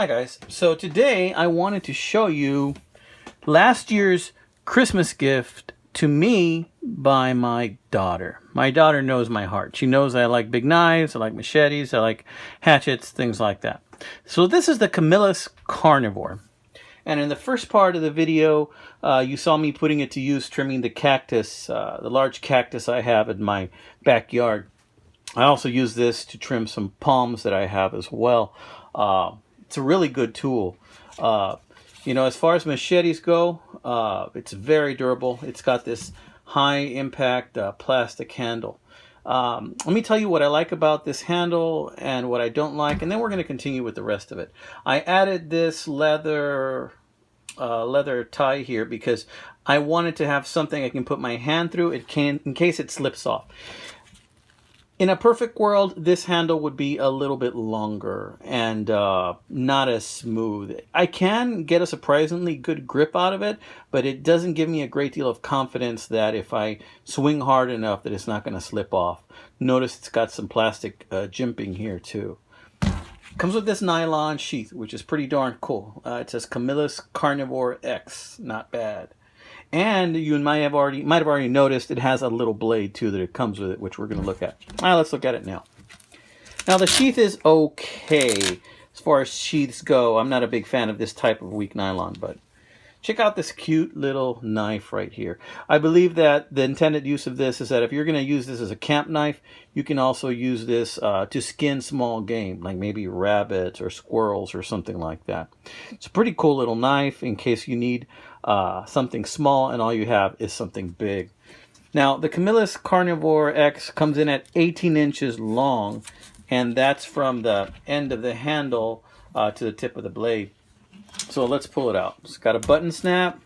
Hi guys, so today I wanted to show you last year's Christmas gift to me by my daughter. My daughter knows my heart. She knows I like big knives, I like machetes, I like hatchets, things like that. So this is the Camillus Carnivore. And in the first part of the video, you saw me putting it to use trimming the cactus, the large cactus I have in my backyard. I also use this to trim some palms that I have as well. It's a really good tool. You know, as far as machetes go, it's very durable. It's got this high impact plastic handle. Let me tell you what I like about this handle and what I don't like, and then we're going to continue with the rest of it. I added this leather tie here because I wanted to have something I can put my hand through in case it slips off. In a perfect world, this handle would be a little bit longer and not as smooth. I can get a surprisingly good grip out of it, but it doesn't give me a great deal of confidence that if I swing hard enough that it's not going to slip off. Notice it's got some plastic jimping here too. Comes with this nylon sheath, which is pretty darn cool. It says Camillus Carnivore X, not bad. And you might have already noticed it has a little blade too that it comes with it, which we're going to look at. Let's look at it now. Now the sheath is okay as far as sheaths go. I'm not a big fan of this type of weak nylon, but check out this cute little knife right here. I believe that the intended use of this is that if you're going to use this as a camp knife, you can also use this to skin small game, like maybe rabbits or squirrels or something like that. It's a pretty cool little knife in case you need something small and all you have is something big. Now, the Camillus Carnivore X comes in at 18 inches long, and that's from the end of the handle to the tip of the blade. So let's pull it out. It's got a button snap.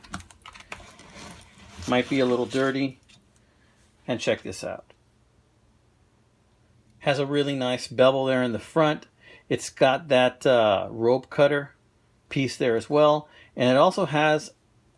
Might be a little dirty. And check this out. Has a really nice bevel there in the front. It's got that rope cutter piece there as well. And it also has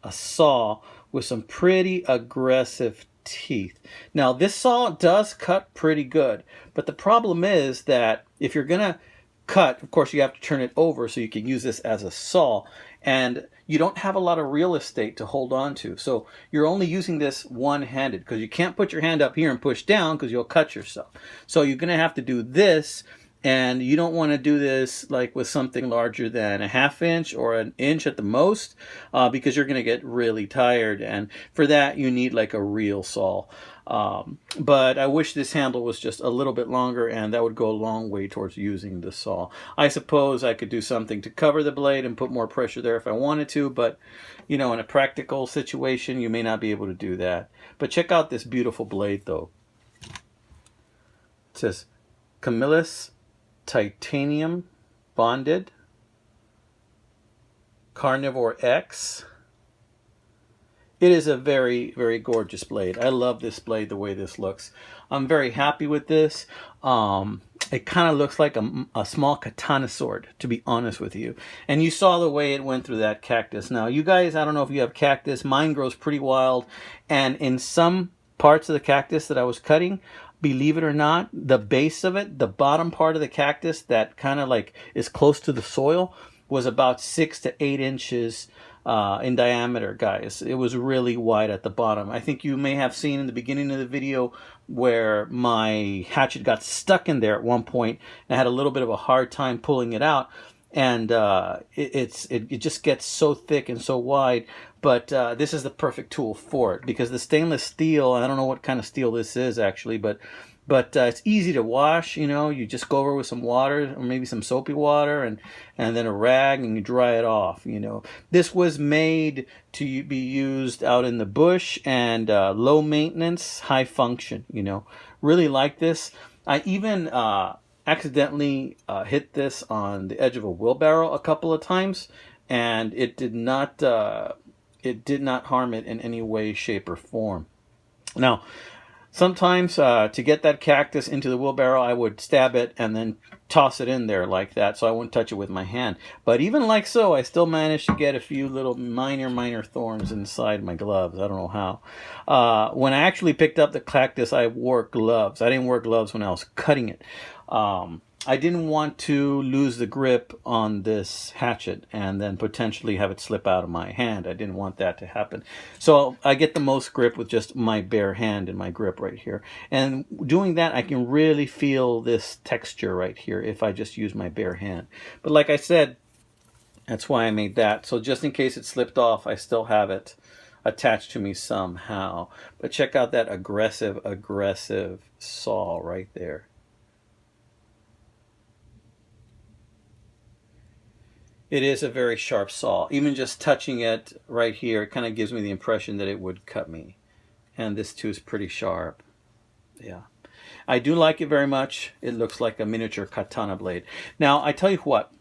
a saw with some pretty aggressive teeth. Now this saw does cut pretty good, but the problem is that if you're gonna cut, of course you have to turn it over so you can use this as a saw, and you don't have a lot of real estate to hold on to, so you're only using this one-handed because you can't put your hand up here and push down because you'll cut yourself. So you're gonna have to do this, and you don't want to do this like with something larger than a ½ inch or an inch at the most, because you're going to get really tired, and for that you need like a real saw. But I wish this handle was just a little bit longer, and that would go a long way towards using the saw. I suppose I could do something to cover the blade and put more pressure there if I wanted to, but you know, in a practical situation you may not be able to do that. But check out this beautiful blade though. It says Camillus Titanium Bonded Carnivore X. It is a very, very gorgeous blade. I love this blade, the way this looks. I'm very happy with this. It kind of looks like a small katana sword, to be honest with you. And you saw the way it went through that cactus. Now, you guys, I don't know if you have cactus. Mine grows pretty wild. And in some parts of the cactus that I was cutting, believe it or not, the base of it, the bottom part of the cactus that kind of like is close to the soil, was about 6 to 8 inches in diameter, guys. It was really wide at the bottom. I think you may have seen in the beginning of the video where my hatchet got stuck in there at one point, and I had a little bit of a hard time pulling it out. And it just gets so thick and so wide. But this is the perfect tool for it, because the stainless steel, I don't know what kind of steel this is actually, but it's easy to wash. You know, you just go over with some water, or maybe some soapy water, and then a rag, and you dry it off. You know, this was made to be used out in the bush, and low maintenance, high function. You know, really like this. I even accidentally hit this on the edge of a wheelbarrow a couple of times, and it did not harm it in any way, shape, or form. Now, sometimes to get that cactus into the wheelbarrow, I would stab it and then toss it in there like that, so I wouldn't touch it with my hand. But even like so, I still managed to get a few little minor thorns inside my gloves. I don't know how. When I actually picked up the cactus, I wore gloves. I didn't wear gloves when I was cutting it. I didn't want to lose the grip on this hatchet and then potentially have it slip out of my hand. I didn't want that to happen. So I get the most grip with just my bare hand and my grip right here. And doing that, I can really feel this texture right here if I just use my bare hand. But like I said, that's why I made that. So just in case it slipped off, I still have it attached to me somehow. But check out that aggressive saw right there. It is a very sharp saw. Even just touching it right here, it kind of gives me the impression that it would cut me. And this too is pretty sharp. Yeah. I do like it very much. It looks like a miniature katana blade. Now, I tell you what.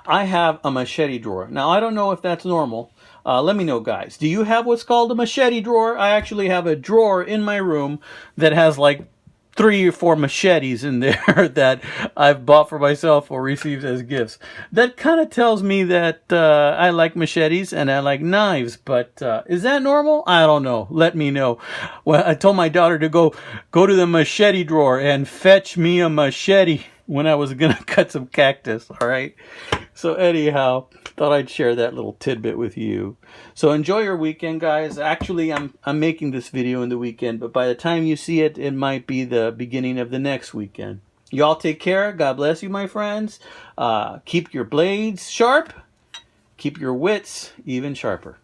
I have a machete drawer. Now, I don't know if that's normal. Let me know, guys. Do you have what's called a machete drawer? I actually have a drawer in my room that has like 3 or 4 machetes in there that I've bought for myself or received as gifts. That kind of tells me that I like machetes and I like knives, but is that normal? I don't know. Let me know. Well, I told my daughter to go to the machete drawer and fetch me a machete when I was gonna cut some cactus. All right. So anyhow, thought I'd share that little tidbit with you. So enjoy your weekend, guys. Actually, I'm making this video in the weekend, but by the time you see it, it might be the beginning of the next weekend. Y'all take care. God bless you, my friends. Keep your blades sharp. Keep your wits even sharper.